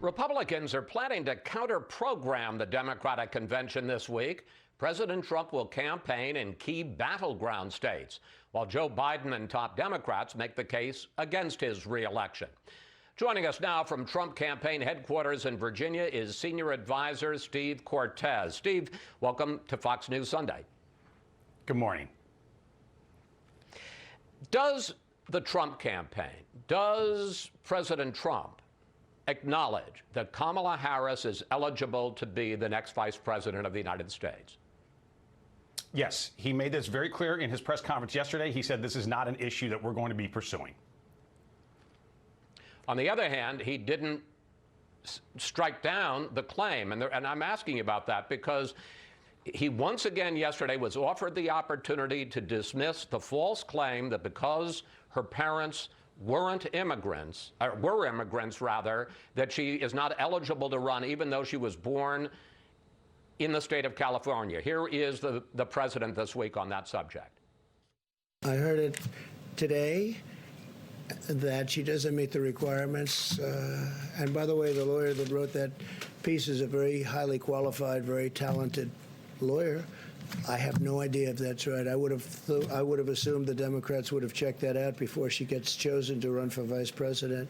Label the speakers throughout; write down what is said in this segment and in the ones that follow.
Speaker 1: Republicans are planning to counter-program the Democratic convention this week. President Trump will campaign in key battleground states, while Joe Biden and top Democrats make the case against his re-election. Joining us now from Trump campaign headquarters in Virginia is senior advisor Steve Cortes. Steve, welcome to Fox News Sunday.
Speaker 2: Good morning.
Speaker 1: Does the Trump campaign, does President Trump acknowledge that Kamala Harris is eligible to be the next vice president of the United States?
Speaker 2: Yes, he made this very clear in his press conference yesterday. He said this is not an issue that we're going to be pursuing.
Speaker 1: On the other hand, he didn't strike down the claim, and I'm asking you about that because he once again yesterday was offered the opportunity to dismiss the false claim that because her parents weren't immigrants, or were immigrants rather, that she is not eligible to run even though she was born in the state of California. Here is the president this week on that subject.
Speaker 3: I heard it today that she doesn't meet the requirements. And by the way, the lawyer that wrote that piece is a very highly qualified, very talented lawyer. I have no idea if that's right. I would have assumed the Democrats would have checked that out before she gets chosen to run for vice president.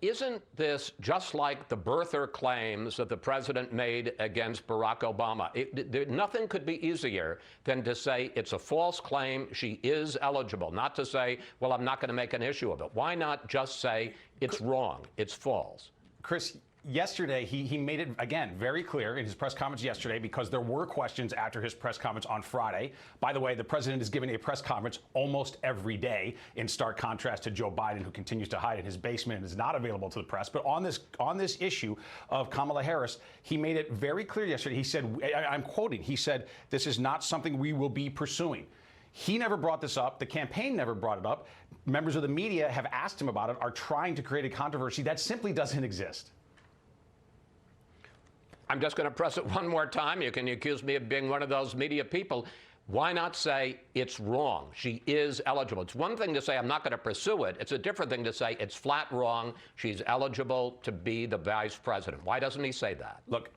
Speaker 1: Isn't this just like the birther claims that the president made against Barack Obama? Nothing could be easier than to say it's a false claim, she is eligible, not to say, well, I'm not going to make an issue of it. Why not just say it's wrong, it's false?
Speaker 2: Chris, yesterday, he made it, again, very clear in his press conference yesterday because there were questions after his press conference on Friday. By the way, the president is giving a press conference almost every day, in stark contrast to Joe Biden, who continues to hide in his basement and is not available to the press. But on this issue of Kamala Harris, he made it very clear yesterday. He said, I'm quoting, he said, this is not something we will be pursuing. He never brought this up. The campaign never brought it up. Members of the media have asked him about it, are trying to create a controversy that simply doesn't exist.
Speaker 1: I'm just going to press it one more time. You can accuse me of being one of those media people. Why not say it's wrong? She is eligible. It's one thing to say I'm not going to pursue it. It's a different thing to say it's flat wrong. She's eligible to be the vice president. Why doesn't he say that?
Speaker 2: Look,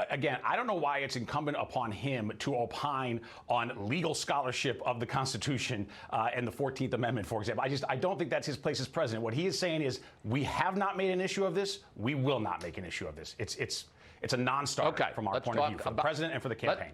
Speaker 2: again, I don't know why it's incumbent upon him to opine on legal scholarship of the Constitution and the 14th Amendment, for example. I don't think that's his place as president. What he is saying is we have not made an issue of this. We will not make an issue of this. It's a non-starter from our point of view, for the president and for the campaign.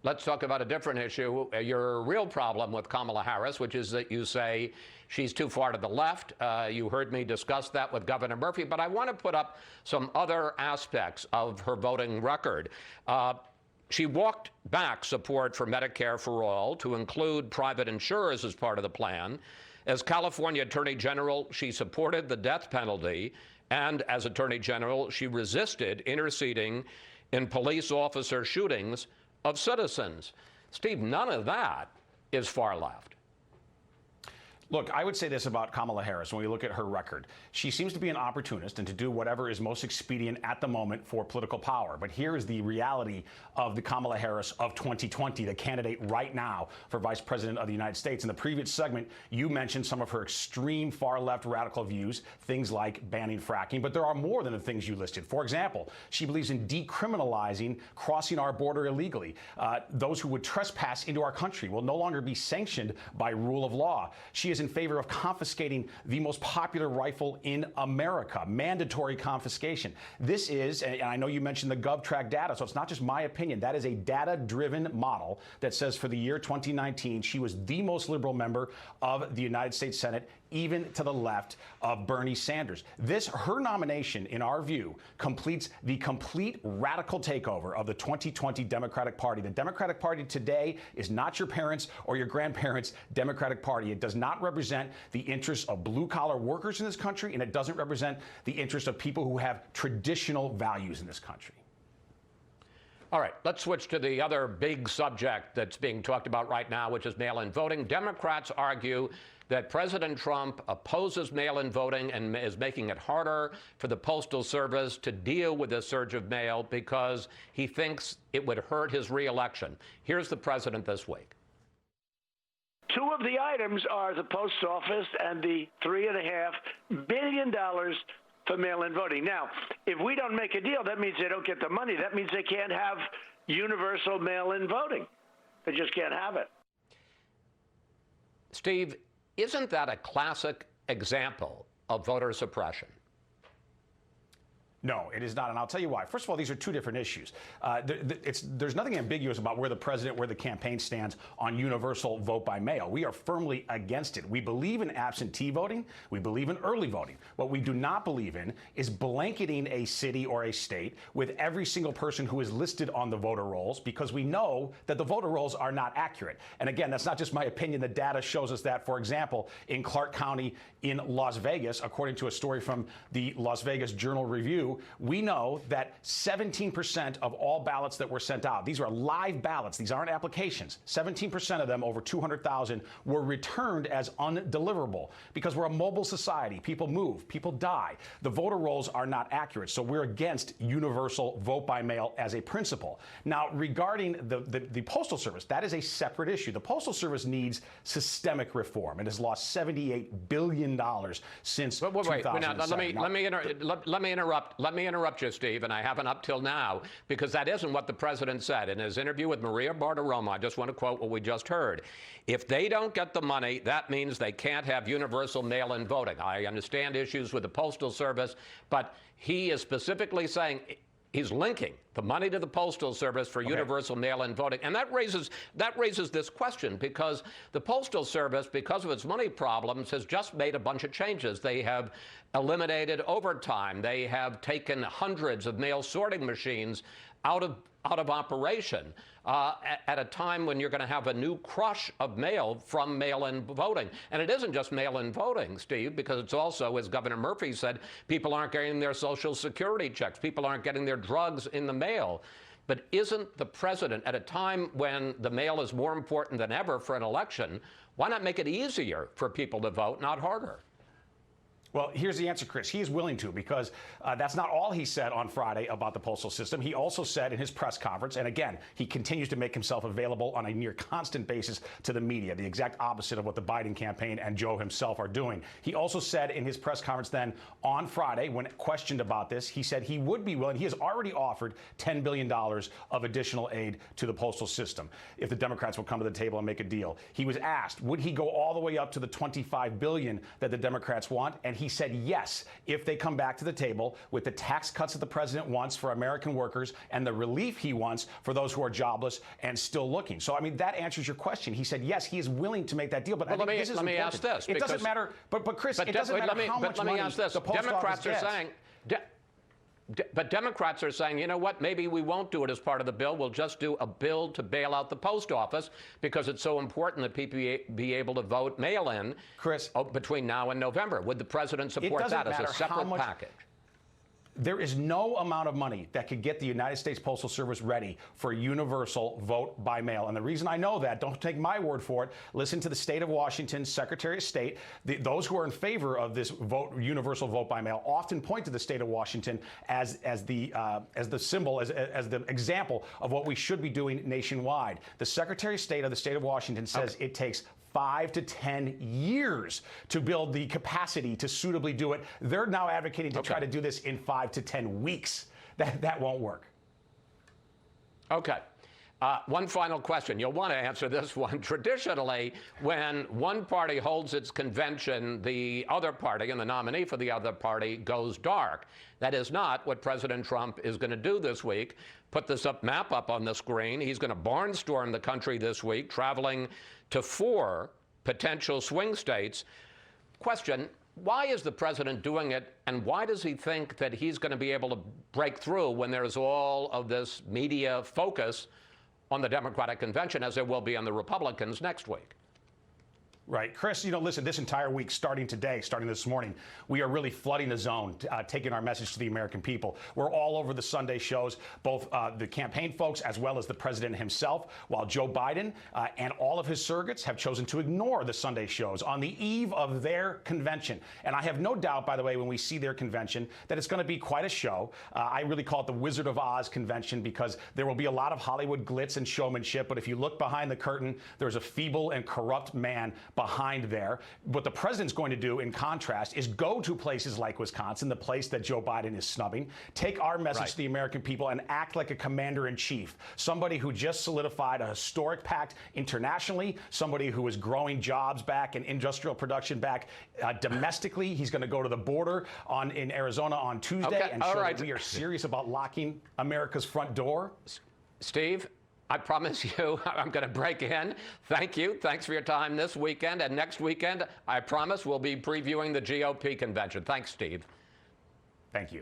Speaker 1: Let's talk about a different issue. Your real problem with Kamala Harris, which is that you say she's too far to the left. You heard me discuss that with Governor Murphy, but I want to put up some other aspects of her voting record. She walked back support for Medicare for all to include private insurers as part of the plan. As California Attorney General, she supported the death penalty, and as Attorney General, she resisted interceding in police officer shootings of citizens. Steve, none of that is far left.
Speaker 2: Look, I would say this about Kamala Harris when we look at her record. She seems to be an opportunist and to do whatever is most expedient at the moment for political power. But here is the reality of the Kamala Harris of 2020, the candidate right now for vice president of the United States. In the previous segment, you mentioned some of her extreme far-left radical views, things like banning fracking. But there are more than the things you listed. For example, she believes in decriminalizing crossing our border illegally. Those who would trespass into our country will no longer be sanctioned by rule of law. She is in favor of confiscating the most popular rifle in America, mandatory confiscation. This is, and I know you mentioned the GovTrack data, so it's not just my opinion. That is a data-driven model that says for the year 2019, she was the most liberal member of the United States Senate, even to the left of Bernie Sanders. Her nomination, in our view, completes the complete radical takeover of the 2020 Democratic Party. The Democratic Party today is not your parents' or your grandparents' Democratic Party. It does not represent the interests of blue-collar workers in this country, and it doesn't represent the interests of people who have traditional values in this country.
Speaker 1: All right, let's switch to the other big subject that's being talked about right now, which is mail-in voting. Democrats argue that President Trump opposes mail-in voting and is making it harder for the Postal Service to deal with this surge of mail because he thinks it would hurt his re-election. Here's the president this week.
Speaker 4: Two of the items are the post office and the $3.5 billion for mail-in voting. Now, if we don't make a deal, that means they don't get the money. That means they can't have universal mail-in voting. They just can't have it.
Speaker 1: Steve, isn't that a classic example of voter suppression?
Speaker 2: No, it is not, and I'll tell you why. First of all, these are two different issues. There's nothing ambiguous about where the president, where the campaign stands on universal vote by mail. We are firmly against it. We believe in absentee voting. We believe in early voting. What we do not believe in is blanketing a city or a state with every single person who is listed on the voter rolls, because we know that the voter rolls are not accurate. And again, that's not just my opinion. The data shows us that. For example, in Clark County in Las Vegas, according to a story from the Las Vegas Journal-Review, we know that 17% of all ballots that were sent out, these are live ballots, these aren't applications, 17% of them, over 200,000, were returned as undeliverable, because we're a mobile society. People move, people die. The voter rolls are not accurate, so we're against universal vote by mail as a principle. Now, regarding the Postal Service, that is a separate issue. The Postal Service needs systemic reform. It has lost $78 billion since 2007.
Speaker 1: Let me interrupt you, Steve, and I haven't up till now, because that isn't what the president said. In his interview with Maria Bartiromo, I just want to quote what we just heard. If they don't get the money, that means they can't have universal mail-in voting. I understand issues with the Postal Service, but he is specifically saying he's linking the money to the Postal Service for universal mail-in voting. And that raises this question, because the Postal Service, because of its money problems, has just made a bunch of changes. They have eliminated overtime. They have taken hundreds of mail sorting machines out of operation at a time when you're going to have a new crush of mail from mail-in voting. And it isn't just mail-in voting, Steve, because it's also, as Governor Murphy said, people aren't getting their Social Security checks. People aren't getting their drugs in the mail. But isn't the president, at a time when the mail is more important than ever for an election, why not make it easier for people to vote, not harder?
Speaker 2: Well, here's the answer, Chris. He is willing to, because that's not all he said on Friday about the postal system. He also said in his press conference, and again, he continues to make himself available on a near constant basis to the media, the exact opposite of what the Biden campaign and Joe himself are doing. He also said in his press conference then on Friday, when questioned about this, he said he would be willing. He has already offered $10 billion of additional aid to the postal system if the Democrats will come to the table and make a deal. He was asked, would he go all the way up to the $25 billion that the Democrats want? And he said yes, if they come back to the table with the tax cuts that the president wants for American workers and the relief he wants for those who are jobless and still looking. So, I mean, that answers your question. He said yes, he is willing to make that deal. But
Speaker 1: well, let me ask this.
Speaker 2: It doesn't matter. But Chris, it doesn't matter how much money the post
Speaker 1: Democrats
Speaker 2: office
Speaker 1: are saying. But Democrats are saying, you know what, maybe we won't do it as part of the bill. We'll just do a bill to bail out the post office because it's so important that people be able to vote mail-in,
Speaker 2: Chris,
Speaker 1: between now and November. Would the president support that as a separate package?
Speaker 2: There is no amount of money that could get the United States Postal Service ready for universal vote by mail. And the reason I know that, don't take my word for it, listen to the state of Washington, Secretary of State. Those who are in favor of this universal vote by mail often point to the state of Washington as the symbol, as the example of what we should be doing nationwide. The Secretary of State of the state of Washington says it takes 5 to 10 years to build the capacity to suitably do it. They're now advocating to try to do this in 5 to 10 weeks. That won't work.
Speaker 1: Okay. One final question. You'll want to answer this one. Traditionally, when one party holds its convention, the other party and the nominee for the other party goes dark. That is not what President Trump is going to do this week. Put this map up on the screen. He's going to barnstorm the country this week, traveling to 4 potential swing states. Question, why is the president doing it, and why does he think that he's going to be able to break through when there's all of this media focus on the Democratic convention, as there will be on the Republicans next week?
Speaker 2: Right. Chris, listen, this entire week, starting today, starting this morning, we are really flooding the zone, taking our message to the American people. We're all over the Sunday shows, both the campaign folks as well as the president himself, while Joe Biden and all of his surrogates have chosen to ignore the Sunday shows on the eve of their convention. And I have no doubt, by the way, when we see their convention, that it's going to be quite a show. I really call it the Wizard of Oz convention because there will be a lot of Hollywood glitz and showmanship. But if you look behind the curtain, there's a feeble and corrupt man behind there. What the president's going to do, in contrast, is go to places like Wisconsin, the place that Joe Biden is snubbing, take our message to the American people and act like a commander-in-chief, somebody who just solidified a historic pact internationally, somebody who is growing jobs back and industrial production back domestically. He's going to go to the border in Arizona on Tuesday and show that we are serious about locking America's front door.
Speaker 1: Steve, I promise you I'm going to break in. Thank you. Thanks for your time this weekend. And next weekend, I promise we'll be previewing the GOP convention. Thanks, Steve.
Speaker 2: Thank you.